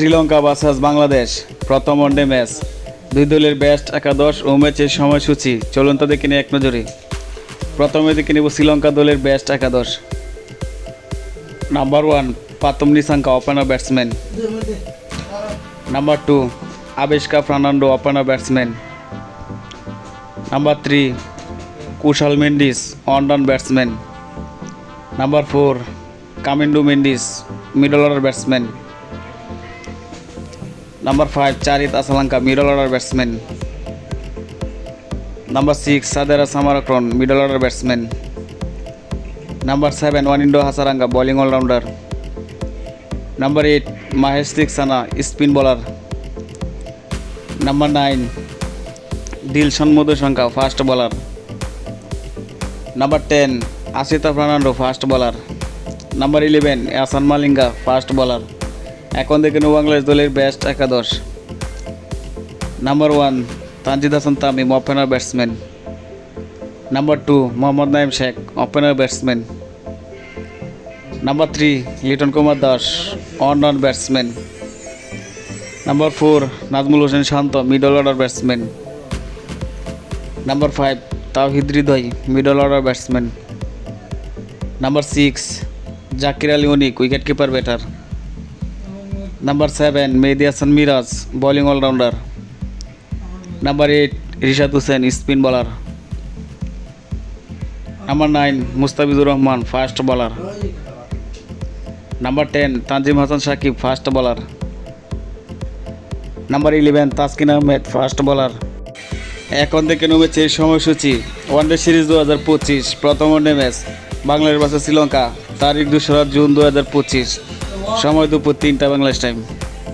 Sri Lanka versus Bangladesh প্রথম one day match. দুই দলের বেস্ট একাদশ ও ম্যাচের সময়সূচি চলুন তা দেখে নিই এক নজরে। প্রথমে দেখে নেব শ্রীলঙ্কা দলের বেস্ট একাদশ। Number 1 Pathum Nissanka, opener batsman. Number 2 Avishka Fernando, opener batsman. Number 3 Kusal Mendis, on down batsman. Number 4 Kamindu Mendis, middle order batsman. Number 5 Charith Asalanka, middle order batsman. Number 6 Sadeera Samarawickrama, middle order batsman. Number 7 Wanindu Hasaranga, bowling all rounder. Number 8 Maheesh Theekshana, spin bowler. Number 9 Dilshan Madushanka, fast bowler. Number 10 Asitha Fernando, fast bowler. Number 11 এহসান Malinga, fast bowler. এখন দেখে নেব বাংলাদেশ দলের best একাদশ। Number 1 Tanzid Hasan Tamim, opener batsman. Number 2 Mohammad Naim Sheikh, opener batsman. Number 3 Liton Kumar Das, on down batsman. Number 4 Najmul Hossain Shanto, middle order batsman. Number 5 Towhid Hridoy, middle order batsman. Number 6 Jaker Ali Anik, wicket keeper batter. Number 7 Mehidy Hasan Miraz, bowling all rounder. Number 8 Rishad Hossain, spin bowler. Number 9 Mustafizur Rahman, fast bowler. Number 10 Tanzim Hasan Sakib, fast bowler. Number 11 Taskin Ahmed, fast bowler. এখন থেকে ম্যাচের সময়সূচি। One day series 2025 প্রথম one day match Bangladesh versus Sri Lanka, তারিখ 2 June 2025, সময় দুপুর 3টা Bangladesh time.